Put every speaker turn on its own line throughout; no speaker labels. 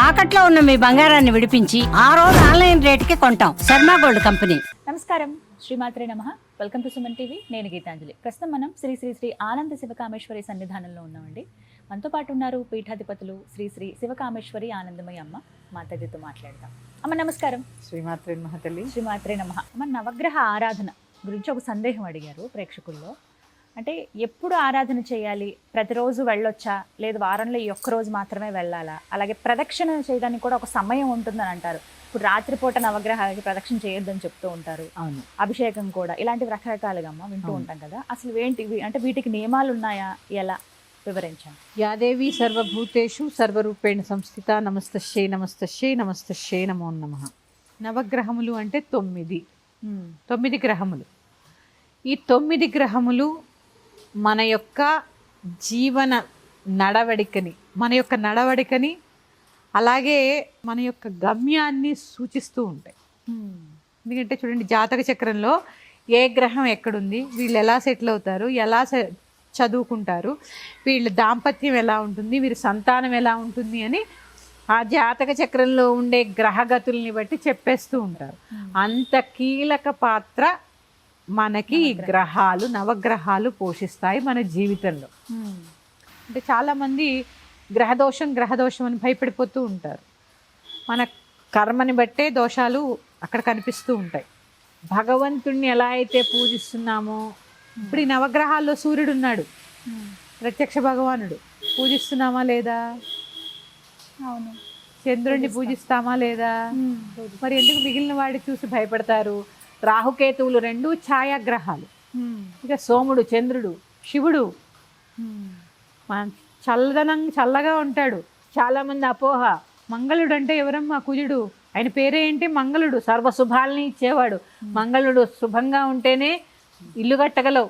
తాకట్లో ఉన్న మీ బంగారాన్ని విడిపించి ఆ రోజు ఆన్లైన్ రేటుకి కొంటాం. Sharma gold company.
నమస్కారం, శ్రీమాత్రే నమః. Welcome to Suman TV. నేను గీతాంజలి. ప్రస్తుతం మనం శ్రీ శ్రీ శ్రీ ఆనంద శివకామేశ్వరి సన్నిధానంలో ఉన్నామండి. మనతో పాటు ఉన్నారు పీఠాధిపతులు శ్రీ శ్రీ శివకామేశ్వరి ఆనందమయ్య అమ్మ. మాతాజీతో మాట్లాడదాం. అమ్మ నమస్కారం.
శ్రీమాత్రే నమః తల్లి.
శ్రీమాత్రే నమః. అమ్మ, నవగ్రహ ఆరాధన గురించి ఒక సందేహం అడిగారు ప్రేక్షకుల్లో. అంటే ఎప్పుడు ఆరాధన చేయాలి? ప్రతిరోజు వెళ్ళొచ్చా, లేదు వారంలో ఈ ఒక్క రోజు మాత్రమే వెళ్ళాలా? అలాగే ప్రదక్షిణ చేయడానికి కూడా ఒక సమయం ఉంటుందని అంటారు. ఇప్పుడు రాత్రిపూట నవగ్రహాలకి ప్రదక్షిణ చేయొద్దని చెప్తూ ఉంటారు.
అవును.
అభిషేకం కూడా ఇలాంటివి రకరకాలుగా అమ్మ వింటూ ఉంటాం కదా. అసలు ఏంటివి, అంటే వీటికి నియమాలు ఉన్నాయా, ఎలా వివరించండి.
యాదేవి సర్వభూతేషు సర్వరూపేణ సంస్థిత. నమస్తశ్యై నమస్తశ్యై నమస్తశ్యై నమో నమః. నవగ్రహములు అంటే 9 గ్రహములు. ఈ 9 గ్రహములు మన యొక్క జీవన నడవడికని అలాగే మన యొక్క గమ్యాన్ని సూచిస్తూ ఉంటాయి. ఎందుకంటే చూడండి, జాతక చక్రంలో ఏ గ్రహం ఎక్కడుంది, వీళ్ళు ఎలా సెటిల్ అవుతారు, ఎలా చదువుకుంటారు, వీళ్ళ దాంపత్యం ఎలా ఉంటుంది, వీరి సంతానం ఎలా ఉంటుంది అని ఆ జాతక చక్రంలో ఉండే గ్రహగతుల్ని బట్టి చెప్పేస్తూ ఉంటారు. అంత కీలక పాత్ర మనకి ఈ గ్రహాలు, నవగ్రహాలు పోషిస్తాయి మన జీవితంలో. అంటే చాలామంది గ్రహదోషం అని భయపడిపోతూ ఉంటారు. మన కర్మని బట్టే దోషాలు అక్కడ కనిపిస్తూ ఉంటాయి. భగవంతుణ్ణి ఎలా అయితే పూజిస్తున్నామో, ఇప్పుడు ఈ నవగ్రహాల్లో సూర్యుడు ఉన్నాడు, ప్రత్యక్ష భగవానుడు, పూజిస్తున్నామా లేదా?
అవును.
చంద్రుడిని పూజిస్తామా లేదా? మరి ఎందుకు మిగిలిన వాడి చూసి భయపడతారు? రాహుకేతువులు 2 ఛాయాగ్రహాలు. ఇక సోముడు, చంద్రుడు, శివుడు మన చల్లగా ఉంటాడు. చాలామంది అపోహ, మంగళుడు అంటే ఎవరమ్మా? కుజుడు. ఆయన పేరే ఏంటి? మంగళుడు. సర్వశుభాలని ఇచ్చేవాడు. మంగళుడు శుభంగా ఉంటేనే ఇల్లు కట్టగలవు,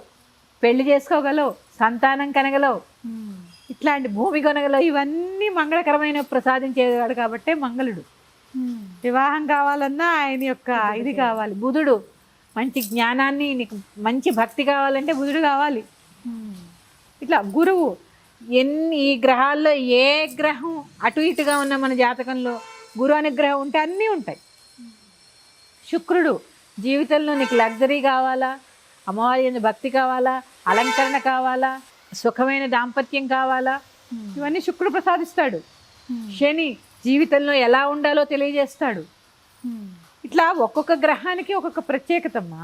పెళ్లి చేసుకోగలవు, సంతానం కనగలవు, ఇట్లాంటి భూమి కొనగలవు. ఇవన్నీ మంగళకరమైన ప్రసాదించేవాడు కాబట్టే మంగళుడు. వివాహం కావాలన్నా ఆయన యొక్క ఇది కావాలి. బుధుడు, మంచి జ్ఞానాన్ని, నీకు మంచి భక్తి కావాలంటే బుధుడు కావాలి. ఇట్లా గురువు. ఈ గ్రహాల్లో ఏ గ్రహం అటు ఇటుగా ఉన్న మన జాతకంలో గురు అనుగ్రహం ఉంటే అన్నీ ఉంటాయి. శుక్రుడు, జీవితంలో నీకు లగ్జరీ కావాలా, అమ్మవారి యందు భక్తి కావాలా, అలంకరణ కావాలా, సుఖమైన దాంపత్యం కావాలా, ఇవన్నీ శుక్రుడు ప్రసాదిస్తాడు. శని, జీవితంలో ఎలా ఉండాలో తెలియజేస్తాడు. ఇట్లా ఒక్కొక్క గ్రహానికి ఒక్కొక్క ప్రత్యేకతమ్మా.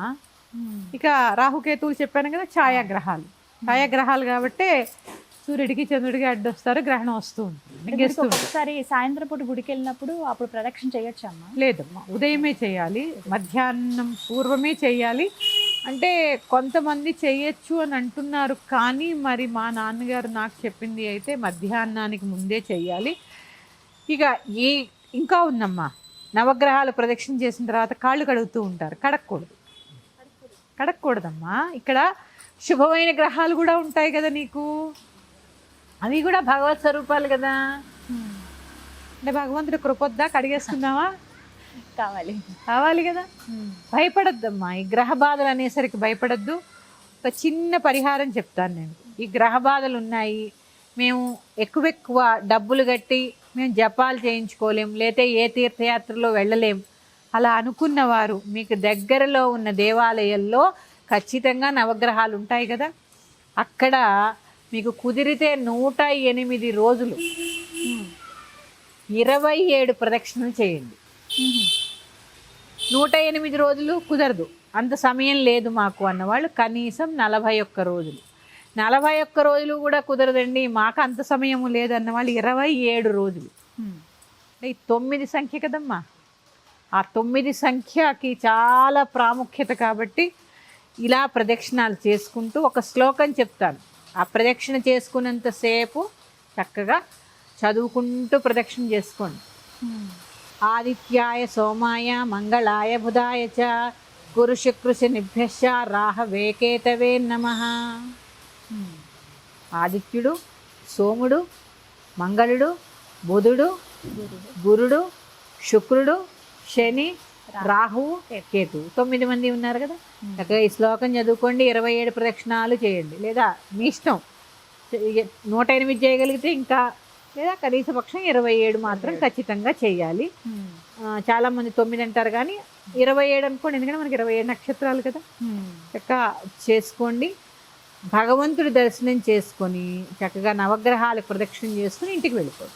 ఇక రాహుకేతువులు చెప్పాను కదా, ఛాయాగ్రహాలు కాబట్టే సూర్యుడికి చంద్రుడికి అడ్డొస్తారు, గ్రహణం వస్తూ ఉంటుంది.
ఒకసారి సాయంత్రం పూట గుడికి వెళ్ళినప్పుడు అప్పుడు ప్రదక్షిణ చేయొచ్చమ్మా?
లేదమ్మా, ఉదయమే చేయాలి, మధ్యాహ్నం పూర్వమే చేయాలి. అంటే కొంతమంది చేయొచ్చు అని అంటున్నారు, కానీ మరి మా నాన్నగారు నాకు చెప్పింది అయితే మధ్యాహ్నానికి ముందే చేయాలి. ఇక ఇంకా ఉందమ్మా, నవగ్రహాలు ప్రదక్షిణ చేసిన తర్వాత కాళ్ళు కడుగుతూ ఉంటారు. కడగకూడదమ్మా. ఇక్కడ శుభమైన గ్రహాలు కూడా ఉంటాయి కదా నీకు, అవి కూడా భగవత్ స్వరూపాలు కదా. అంటే భగవంతుడి కృపొద్దా, కడిగేసుకుందామా? కావాలి కదా. భయపడద్దమ్మా, ఈ గ్రహ బాధలు అనేసరికి భయపడద్దు. ఒక చిన్న పరిహారం చెప్తాను నేను. ఈ గ్రహ బాధలు ఉన్నాయి, మేము ఎక్కువ డబ్బులు కట్టి మేము జపాలు చేయించుకోలేం, లేతే ఏ తీర్థయాత్రలో వెళ్ళలేం, అలా అనుకున్నవారు మీకు దగ్గరలో ఉన్న దేవాలయాల్లో ఖచ్చితంగా నవగ్రహాలు ఉంటాయి కదా, అక్కడ మీకు కుదిరితే 108 రోజులు 27 ప్రదక్షిణలు చేయండి. 108 రోజులు కుదరదు, అంత సమయం లేదు మాకు అన్నవాళ్ళు కనీసం 41 రోజులు. 41 రోజులు కూడా కుదరదండి, మాకు అంత సమయము లేదన్న వాళ్ళు 27 రోజులు. ఈ 9 సంఖ్య కదమ్మా, ఆ 9 సంఖ్యకి చాలా ప్రాముఖ్యత. కాబట్టి ఇలా ప్రదక్షిణాలు చేసుకుంటూ ఒక శ్లోకం చెప్తాను, ఆ ప్రదక్షిణ చేసుకున్నంతసేపు చక్కగా చదువుకుంటూ ప్రదక్షిణ చేసుకోండి. ఆదిత్యాయ సోమాయ మంగళాయ బుధాయ చ గురు శుక్ర శనిభ్యశ్చ రాహవే కేతవే నమః. ఆదిత్యుడు, సోముడు, మంగళుడు, బుధుడు, గురుడు, శుక్రుడు, శని, రాహువు, కేతువు 9 మంది ఉన్నారు కదా. చక్కగా ఈ శ్లోకం చదువుకోండి, 27 ప్రదక్షిణాలు చేయండి. లేదా మీ ఇష్టం, 108 చేయగలిగితే ఇంకా లేదా కనీస పక్షం 27 మాత్రం ఖచ్చితంగా చేయాలి. చాలామంది 9 అంటారు కానీ 27 అనుకోండి, ఎందుకంటే మనకి 27 నక్షత్రాలు కదా. చక్కగా చేసుకోండి. భగవంతుడి దర్శనం చేసుకొని చక్కగా నవగ్రహాలకు ప్రదక్షిణ చేసుకుని ఇంటికి వెళ్ళిపోవడం.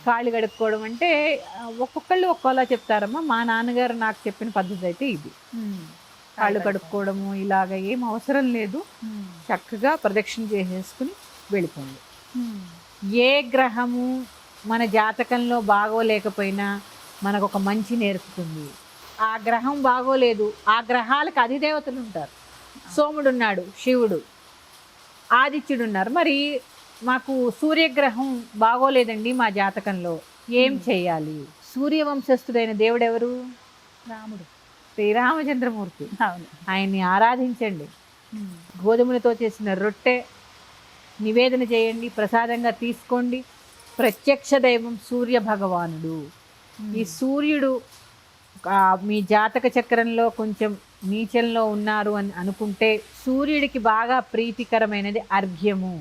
కాళ్ళు కడుక్కోవడం అంటే ఒక్కొక్కళ్ళు ఒక్కోలా చెప్తారమ్మా. మా నాన్నగారు నాకు చెప్పిన పద్ధతి అయితే ఇది. కాళ్ళు కడుక్కోవడము ఇలాగ ఏం అవసరం లేదు. చక్కగా ప్రదక్షిణ చేసేసుకుని వెళ్ళిపోండి. ఏ గ్రహము మన జాతకంలో బాగోలేకపోయినా మనకు ఒక మంచి నేర్పుతుంది. ఆ గ్రహం బాగోలేదు, ఆ గ్రహాలకు అధిదేవతలు ఉంటారు. సోముడు ఉన్నాడు, శివుడు, ఆదిత్యుడు ఉన్నారు. మరి మాకు సూర్యగ్రహం బాగోలేదండి మా జాతకంలో, ఏం చేయాలి? సూర్యవంశస్థుడైన దేవుడు ఎవరు?
రాముడు,
శ్రీరామచంద్రమూర్తి.
అవును.
ఆయన్ని ఆరాధించండి. గోధుమలతో చేసిన రొట్టె నివేదన చేయండి, ప్రసాదంగా తీసుకోండి. ప్రత్యక్ష దైవం సూర్య భగవానుడు. ఈ సూర్యుడు మీ జాతక చక్రంలో కొంచెం నీచంలో ఉన్నారు అని అనుకుంటే సూర్యుడికి బాగా ప్రీతికరమైనది అర్ఘ్యము.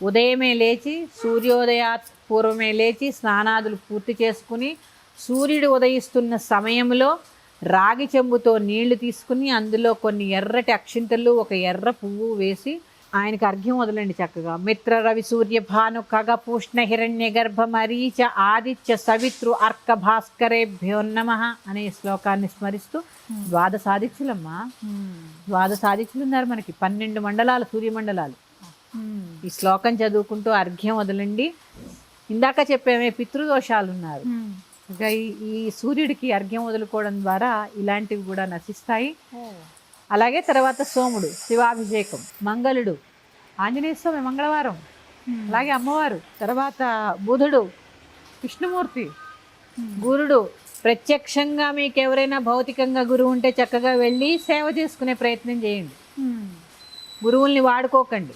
ఉదయమే లేచి, సూర్యోదయాత్ పూర్వమే లేచి స్నానాదులు పూర్తి చేసుకుని సూర్యుడు ఉదయిస్తున్న సమయంలో రాగి చెంబుతో నీళ్లు తీసుకుని అందులో కొన్ని ఎర్రటి అక్షింతలు, ఒక ఎర్ర పువ్వు వేసి ఆయనకి అర్ఘ్యం వదలండి చక్కగా. మిత్ర రవి సూర్య భాను ఖగ పూష్ణ హిరణ్య గర్భ మరీచ ఆదిత్య సవిత్రు అర్క భాస్కరేభ్యో నమః అనే శ్లోకాన్ని స్మరిస్తూ ద్వాదశాదిత్యులమ్మా. ద్వాదశాదిత్యులు ఉన్నారు మనకి, 12 మండలాలు, సూర్యమండలాలు. ఈ శ్లోకం చదువుకుంటూ అర్ఘ్యం వదలండి. ఇందాక చెప్పామే పితృదోషాలు ఉన్నారు, ఇంకా ఈ సూర్యుడికి అర్ఘ్యం వదులుకోవడం ద్వారా ఇలాంటివి కూడా నశిస్తాయి. అలాగే తర్వాత సోముడు శివాభిషేకం, మంగళుడు ఆంజనేయ స్వామి మంగళవారం, అలాగే అమ్మవారు, తర్వాత బుధుడు విష్ణుమూర్తి, గురుడు. ప్రత్యక్షంగా మీకు ఎవరైనా భౌతికంగా గురువు ఉంటే చక్కగా వెళ్ళి సేవ చేసుకునే ప్రయత్నం చేయండి. గురువుల్ని వాడుకోకండి,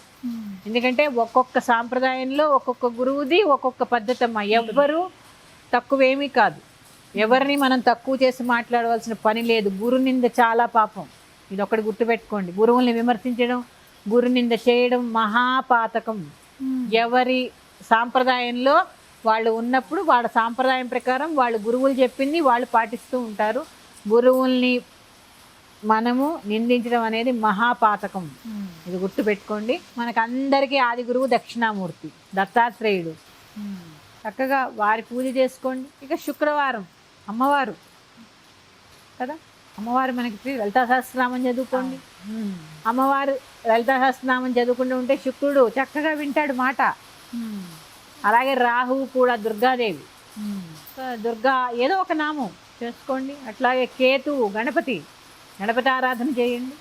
ఎందుకంటే ఒక్కొక్క సాంప్రదాయంలో ఒక్కొక్క గురువుది ఒక్కొక్క పద్ధతి అమ్మా. ఎవ్వరు తక్కువేమీ కాదు, ఎవరిని మనం తక్కువ చేసి మాట్లాడవలసిన పని లేదు. గురు నింద చాలా పాపం, ఇది ఒకటి గుర్తుపెట్టుకోండి. గురువుల్ని విమర్శించడం, గురు నింద చేయడం మహాపాతకం. ఎవరి సాంప్రదాయంలో వాళ్ళు ఉన్నప్పుడు వాళ్ళ సాంప్రదాయం ప్రకారం వాళ్ళు గురువులు చెప్పింది వాళ్ళు పాటిస్తూ ఉంటారు. గురువుల్ని మనము నిందించడం అనేది మహాపాతకం, ఇది గుర్తుపెట్టుకోండి. మనకందరికీ ఆది గురువు దక్షిణామూర్తి దత్తాత్రేయుడు. చక్కగా వారి పూజ చేసుకోండి. ఇక శుక్రవారం అమ్మవారు కదా, అమ్మవారు మనకి లలితా సహస్రనామం చదువుకోండి. అమ్మవారు లలితా సహస్రనామం చదువుకుంటూ ఉంటే శుక్రుడు చక్కగా వింటాడు మాట. అలాగే రాహువు కూడా దుర్గాదేవి, దుర్గా ఏదో ఒక నామం చేసుకోండి. అట్లాగే కేతువు గణపతి, గణపతి ఆరాధన చేయండి.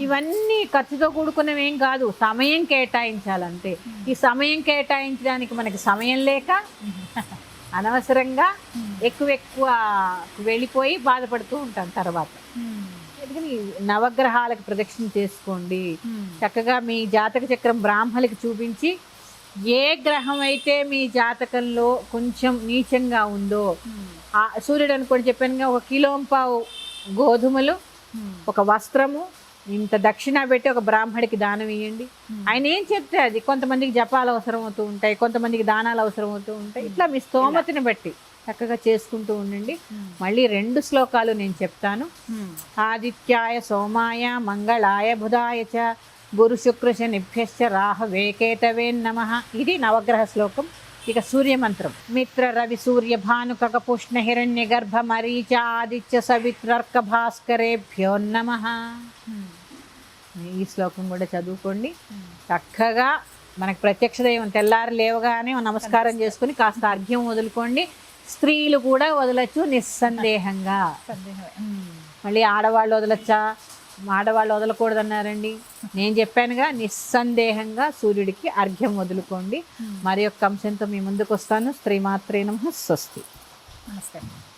ఇవన్నీ ఖర్చుతో కూడుకున్నవి ఏం కాదు, సమయం కేటాయించాలంటే. ఈ సమయం కేటాయించడానికి మనకి సమయం లేక అనవసరంగా ఎక్కువ వెళ్ళిపోయి బాధపడుతూ ఉంటాం తర్వాత. అందుకని నవగ్రహాలకు ప్రదక్షిణ చేసుకోండి. చక్కగా మీ జాతక చక్రం బ్రాహ్మణులకి చూపించి ఏ గ్రహం అయితే మీ జాతకంలో కొంచెం నీచంగా ఉందో, సూర్యుడు అనుకోని చెప్పానుగా, 1 కిలోంపావు గోధుమలు, ఒక వస్త్రము, ఇంత దక్షిణ పెట్టి ఒక బ్రాహ్మడికి దానం ఇవ్వండి. ఆయన ఏం చెప్తే అది. కొంతమందికి జపాలు అవసరం అవుతూ ఉంటాయి, కొంతమందికి దానాలు అవసరం అవుతూ ఉంటాయి. ఇట్లా మీ స్తోమతిని బట్టి చక్కగా చేసుకుంటూ ఉండండి. మళ్ళీ 2 శ్లోకాలు నేను చెప్తాను. ఆదిత్యాయ సోమాయ మంగళాయ బుధాయ చ గురు శుక్ర శనిభ్యశ్చ రాహవే కేతవే నమః. ఇది నవగ్రహ శ్లోకం. ఇక సూర్యమంత్రం. మిత్ర రవి సూర్య భాను ఖగ పూష్ణ హిరణ్య గర్భ మరీచ ఆదిత్య సవిత్రర్క భాస్కరేభ్యో నమః. ఈ శ్లోకం కూడా చదువుకోండి. చక్కగా మనకు ప్రత్యక్ష దైవం తెల్లారి లేవగానే నమస్కారం చేసుకుని కాస్త అర్ఘ్యం వదులుకోండి. స్త్రీలు కూడా వదలచ్చు నిస్సందేహంగా. మళ్ళీ ఆడవాళ్ళు వదలచ్చా, ఆడవాళ్ళు వదలకూడదన్నారండి. నేను చెప్పానుగా, నిస్సందేహంగా సూర్యుడికి అర్ఘ్యం వదులుకోండి. మరి యొక్క అంశంతో మీ ముందుకు వస్తాను. శ్రీమాత్రే నమః. స్వస్తి.
నమస్తే.